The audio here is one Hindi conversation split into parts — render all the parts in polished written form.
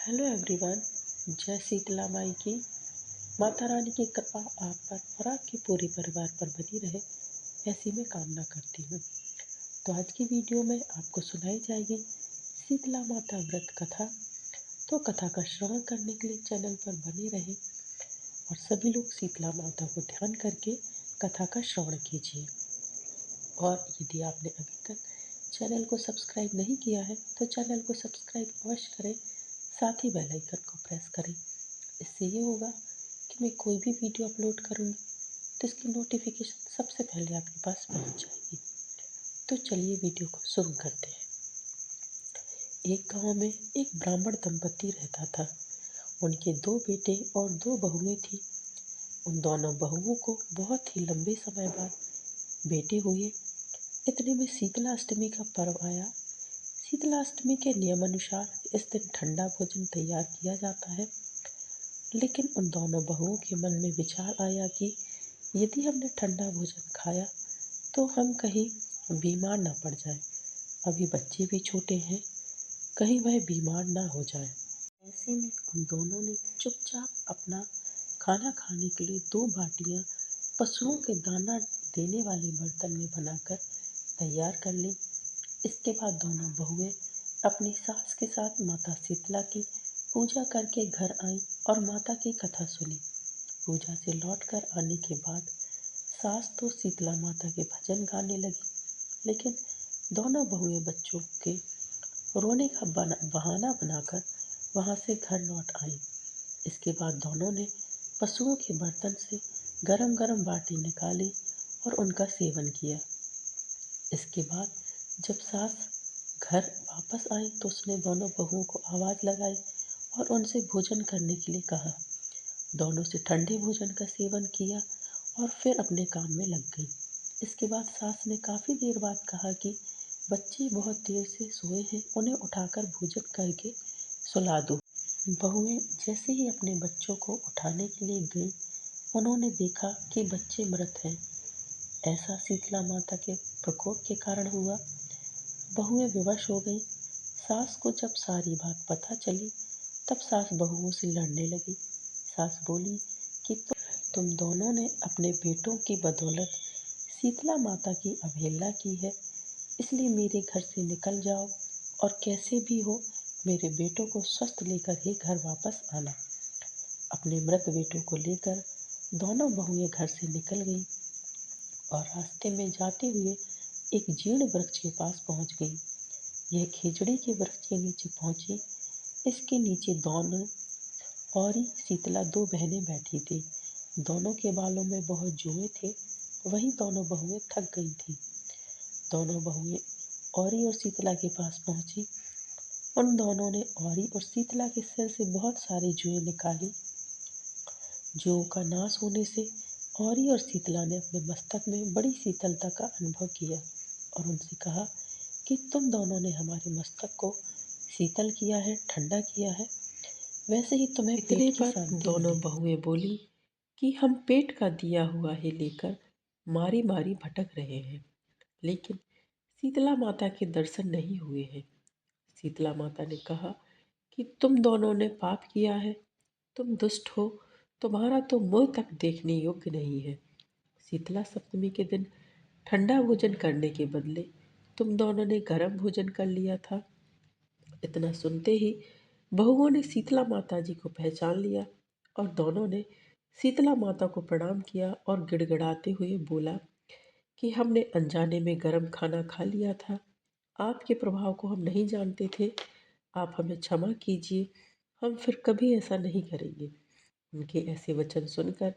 Hello everyone. जय शीतला माई की। माता रानी की कृपा आप पर और आपके पूरे परिवार पर बनी रहे, ऐसी मैं कामना करती हूँ। तो आज की वीडियो में आपको सुनाई जाएगी शीतला माता व्रत कथा। तो कथा का श्रवण करने के लिए चैनल पर बने रहें और सभी लोग शीतला माता को ध्यान करके कथा का श्रवण कीजिए। और यदि आपने अभी तक चैनल को सब्सक्राइब नहीं किया है तो चैनल को सब्सक्राइब अवश्य करें, साथ ही बेल आइकन को प्रेस करें। इससे ये होगा कि मैं कोई भी वीडियो अपलोड करूँगी तो इसकी नोटिफिकेशन सबसे पहले आपके पास पहुँच जाएगी। तो चलिए वीडियो को शुरू करते हैं। एक गांव में एक ब्राह्मण दंपति रहता था। उनके दो बेटे और दो बहुएं थीं। उन दोनों बहुओं को बहुत ही लंबे समय बाद बेटे हुए। इतने में शीतला अष्टमी का पर्व आया। शीतला अष्टमी के नियम अनुसार इस दिन ठंडा भोजन तैयार किया जाता है। लेकिन उन दोनों बहुओं के मन में विचार आया कि यदि हमने ठंडा भोजन खाया तो हम कहीं बीमार ना पड़ जाए। अभी बच्चे भी छोटे हैं, कहीं वह बीमार ना हो जाए। ऐसे में उन दोनों ने चुपचाप अपना खाना खाने के लिए दो बाटियां पशुओं के दाना देने वाले बर्तन में बनाकर तैयार कर ली। इसके बाद दोनों बहुएं अपनी सास के साथ माता शीतला की पूजा करके घर आईं और माता की कथा सुनी। पूजा से लौटकर आने के बाद सास तो शीतला माता के भजन गाने लगी, लेकिन दोनों बहुएं बच्चों के रोने का बहाना बनाकर वहां से घर लौट आईं। इसके बाद दोनों ने पशुओं के बर्तन से गरम गरम बाटी निकाली और उनका सेवन किया। इसके बाद जब सास घर वापस आई तो उसने दोनों बहुओं को आवाज़ लगाई और उनसे भोजन करने के लिए कहा। दोनों से ठंडे भोजन का सेवन किया और फिर अपने काम में लग गई। इसके बाद सास ने काफ़ी देर बाद कहा कि बच्चे बहुत देर से सोए हैं, उन्हें उठाकर भोजन करके सुला दो। बहुएं जैसे ही अपने बच्चों को उठाने के लिए गई, उन्होंने देखा कि बच्चे मृत हैं। ऐसा शीतला माता के प्रकोप के कारण हुआ। बहुएं विवश हो गईं। सास को जब सारी बात पता चली तब सास बहुओं से लड़ने लगी। सास बोली कि तुम दोनों ने अपने बेटों की बदौलत शीतला माता की अवहेलना की है, इसलिए मेरे घर से निकल जाओ और कैसे भी हो मेरे बेटों को स्वस्थ लेकर ही घर वापस आना। अपने मृत बेटों को लेकर दोनों बहुएं घर से निकल गईं और रास्ते में जाते हुए एक जीर्ण वृक्ष के पास पहुंच गईं। यह खिजड़ी के वृक्ष के नीचे पहुंची। इसके नीचे दोनों और शीतला दो बहनें बैठी थी। दोनों के बालों में बहुत जुएं थे। वहीं दोनों बहुएं थक गई थीं। दोनों बहुएं औरी और शीतला के पास पहुंची। उन दोनों ने औरी और शीतला के सिर से बहुत सारी जुएं निकाली। जुओं का नाश होने से औरी और शीतला ने अपने मस्तक में बड़ी शीतलता का अनुभव किया और उनसे कहा कि तुम दोनों ने हमारे मस्तक को शीतल किया है, ठंडा किया है, वैसे ही तुम्हें इतने पेट की पर शांति दोनों मिलेगी। बहुएं बोली कि हम पेट का दिया हुआ ही लेकर मारी मारी भटक रहे हैं, लेकिन शीतला माता के दर्शन नहीं हुए हैं। शीतला माता ने कहा कि तुम दोनों ने पाप किया है, तुम दुष्ट हो, तुम्हारा तो मुंह तक देखने योग्य नहीं है। शीतला सप्तमी के दिन ठंडा भोजन करने के बदले तुम दोनों ने गर्म भोजन कर लिया था। इतना सुनते ही बहुओं ने शीतला माता जी को पहचान लिया और दोनों ने शीतला माता को प्रणाम किया और गिड़गिड़ाते हुए बोला कि हमने अनजाने में गर्म खाना खा लिया था। आपके प्रभाव को हम नहीं जानते थे। आप हमें क्षमा कीजिए, हम फिर कभी ऐसा नहीं करेंगे। उनके ऐसे वचन सुनकर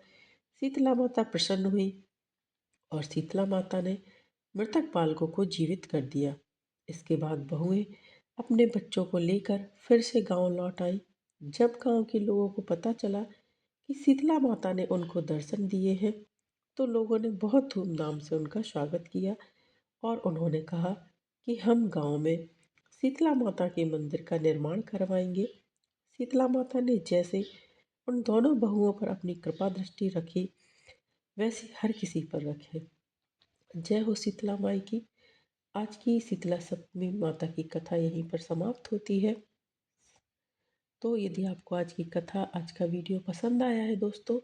शीतला माता प्रसन्न हुई और शीतला माता ने मृतक बालकों को जीवित कर दिया। इसके बाद बहुएं अपने बच्चों को लेकर फिर से गांव लौट आई। जब गांव के लोगों को पता चला कि शीतला माता ने उनको दर्शन दिए हैं, तो लोगों ने बहुत धूमधाम से उनका स्वागत किया और उन्होंने कहा कि हम गांव में शीतला माता के मंदिर का निर्माण करवाएंगे। शीतला माता ने जैसे उन दोनों बहुओं पर अपनी कृपा दृष्टि रखी, वैसे हर किसी पर रखे। जय हो शीतला माई की। आज की शीतला सप्तमी माता की कथा यहीं पर समाप्त होती है। तो यदि आपको आज की कथा, आज का वीडियो पसंद आया है दोस्तों,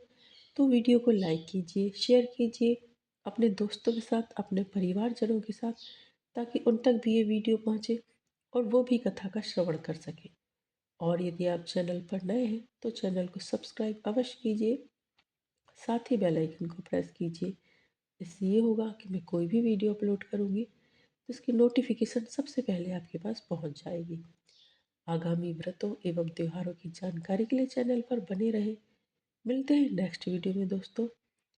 तो वीडियो को लाइक कीजिए, शेयर कीजिए अपने दोस्तों के साथ, अपने परिवारजनों के साथ, ताकि उन तक भी ये वीडियो पहुँचे और वो भी कथा का श्रवण कर सकें। और यदि आप चैनल पर नए हैं तो चैनल को सब्सक्राइब अवश्य कीजिए, साथ ही बेल आइकन को प्रेस कीजिए। इससे ये होगा कि मैं कोई भी वीडियो अपलोड करूँगी तो इसकी नोटिफिकेशन सबसे पहले आपके पास पहुँच जाएगी। आगामी व्रतों एवं त्योहारों की जानकारी के लिए चैनल पर बने रहें। मिलते हैं नेक्स्ट वीडियो में दोस्तों।